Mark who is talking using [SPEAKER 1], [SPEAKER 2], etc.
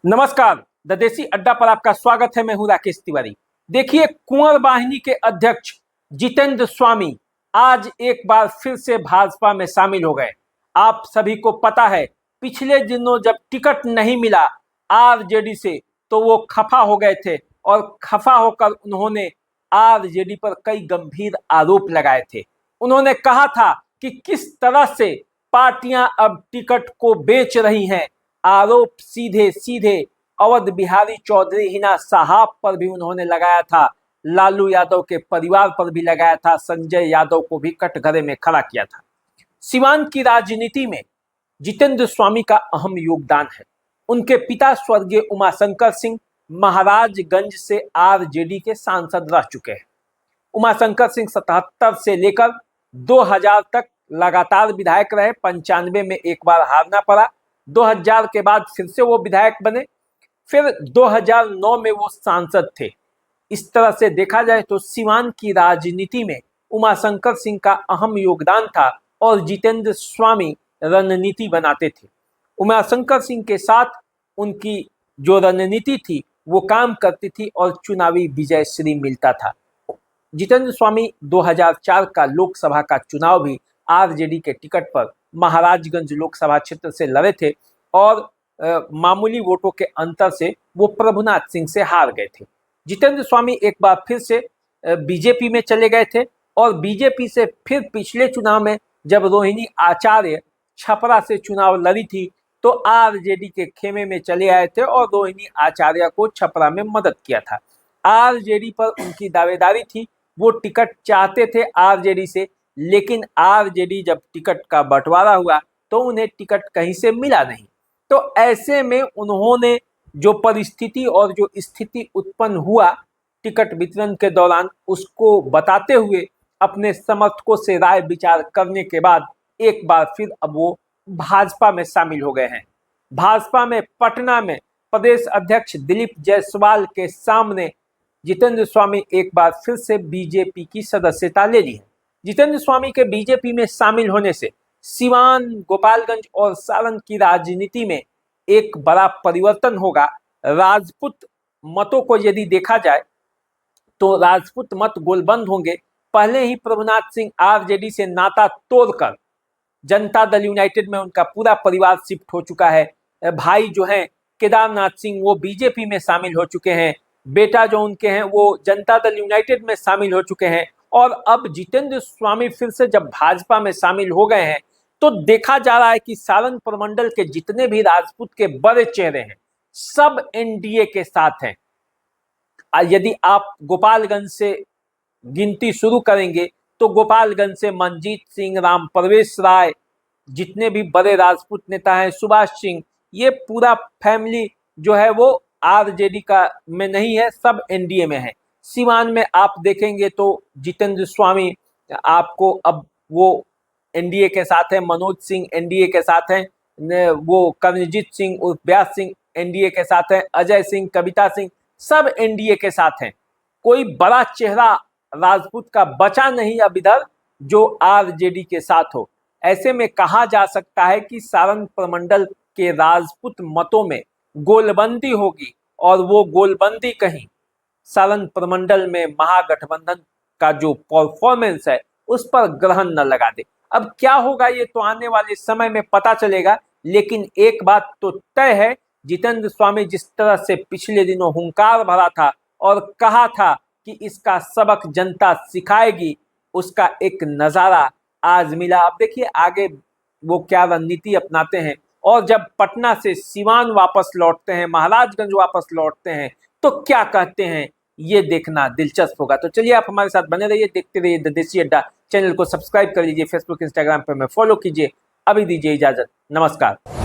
[SPEAKER 1] नमस्कार, द देसी अड्डा पर आपका स्वागत है। मैं हूं राकेश तिवारी। देखिए, कुंवर वाहिनी के अध्यक्ष जितेंद्र स्वामी आज एक बार फिर से भाजपा में शामिल हो गए। आप सभी को पता है, पिछले दिनों जब टिकट नहीं मिला आरजेडी से तो वो खफा हो गए थे और खफा होकर उन्होंने आरजेडी पर कई गंभीर आरोप लगाए थे। उन्होंने कहा था कि किस तरह से पार्टियां अब टिकट को बेच रही हैं। आरोप सीधे सीधे अवध बिहारी चौधरी हिना साहब पर भी उन्होंने लगाया था, लालू यादव के परिवार पर भी लगाया था, संजय यादव को भी कटघरे में खड़ा किया था। सिवान की राजनीति में जितेंद्र स्वामी का अहम योगदान है। उनके पिता स्वर्गीय उमाशंकर सिंह महाराजगंज से आरजेडी के सांसद रह चुके हैं। उमाशंकर सिंह 77 से लेकर 2000 तक लगातार विधायक रहे। 95 में एक बार हारना पड़ा, 2000 के बाद फिर से वो विधायक बने, फिर 2009 में वो सांसद थे। इस तरह से देखा जाए तो सिवान की राजनीति में उमाशंकर सिंह का अहम योगदान था और जितेंद्र स्वामी रणनीति बनाते थे। उमाशंकर सिंह के साथ उनकी जो रणनीति थी वो काम करती थी और चुनावी विजय श्री मिलता था। जितेंद्र स्वामी 2004 का लोकसभा का चुनाव भी आरजेडी के टिकट पर महाराजगंज लोकसभा क्षेत्र से लड़े थे और मामूली वोटों के अंतर से वो प्रभुनाथ सिंह से हार गए थे। जितेंद्र स्वामी एक बार फिर से बीजेपी में चले गए थे और बीजेपी से फिर पिछले चुनाव में जब रोहिणी आचार्य छपरा से चुनाव लड़ी थी तो आरजेडी के खेमे में चले आए थे और रोहिणी आचार्य को छपरा में मदद किया था। आरजेडी पर उनकी दावेदारी थी, वो टिकट चाहते थे आरजेडी से, लेकिन आरजेडी जब टिकट का बंटवारा हुआ तो उन्हें टिकट कहीं से मिला नहीं। तो ऐसे में उन्होंने जो परिस्थिति और जो स्थिति उत्पन्न हुआ टिकट वितरण के दौरान, उसको बताते हुए अपने समर्थकों से राय विचार करने के बाद एक बार फिर अब वो भाजपा में शामिल हो गए हैं। भाजपा में पटना में प्रदेश अध्यक्ष दिलीप जायसवाल के सामने जितेंद्र स्वामी एक बार फिर से बीजेपी की सदस्यता ले ली है। जितेंद्र स्वामी के बीजेपी में शामिल होने से सिवान, गोपालगंज और सारण की राजनीति में एक बड़ा परिवर्तन होगा। राजपूत मतों को यदि देखा जाए तो राजपूत मत गोलबंद होंगे। पहले ही प्रभुनाथ सिंह आरजेडी से नाता तोड़कर जनता दल यूनाइटेड में उनका पूरा परिवार शिफ्ट हो चुका है। भाई जो हैं केदारनाथ सिंह वो बीजेपी में शामिल हो चुके हैं, बेटा जो उनके हैं वो जनता दल यूनाइटेड में शामिल हो चुके हैं और अब जितेंद्र स्वामी फिर से जब भाजपा में शामिल हो गए हैं तो देखा जा रहा है कि सारण प्रमंडल के जितने भी राजपूत के बड़े चेहरे हैं सब एनडीए के साथ हैं। यदि आप गोपालगंज से गिनती शुरू करेंगे तो गोपालगंज से मनजीत सिंह, राम प्रवेश राय, जितने भी बड़े राजपूत नेता हैं, सुभाष सिंह, ये पूरा फैमिली जो है वो आरजेडी का में नहीं है, सब एनडीए में है। सिवान में आप देखेंगे तो जितेंद्र स्वामी आपको अब वो एनडीए के साथ है, मनोज सिंह एनडीए के साथ हैं, वो कर्णजीत सिंह उर्फ व्यास सिंह एनडीए के साथ हैं, अजय सिंह, कविता सिंह सब एनडीए के साथ हैं। कोई बड़ा चेहरा राजपूत का बचा नहीं अब इधर जो आरजेडी के साथ हो। ऐसे में कहा जा सकता है कि सारण प्रमंडल के राजपूत मतों में गोलबंदी होगी और वो गोलबंदी कहीं सारण प्रमंडल में महागठबंधन का जो परफॉर्मेंस है उस पर ग्रहण न लगा दे। अब क्या होगा ये तो आने वाले समय में पता चलेगा, लेकिन एक बात तो तय है, जितेंद्र स्वामी जिस तरह से पिछले दिनों हुंकार भरा था और कहा था कि इसका सबक जनता सिखाएगी, उसका एक नज़ारा आज मिला। अब देखिए आगे वो क्या रणनीति अपनाते हैं और जब पटना से सिवान वापस लौटते हैं, महाराजगंज वापस लौटते हैं तो क्या कहते हैं, ये देखना दिलचस्प होगा। तो चलिए आप हमारे साथ बने रहिए, देखते रहिए द देसी अड्डा। चैनल को सब्सक्राइब कर लीजिए, फेसबुक इंस्टाग्राम पर हमें फॉलो कीजिए। अभी दीजिए इजाजत, नमस्कार।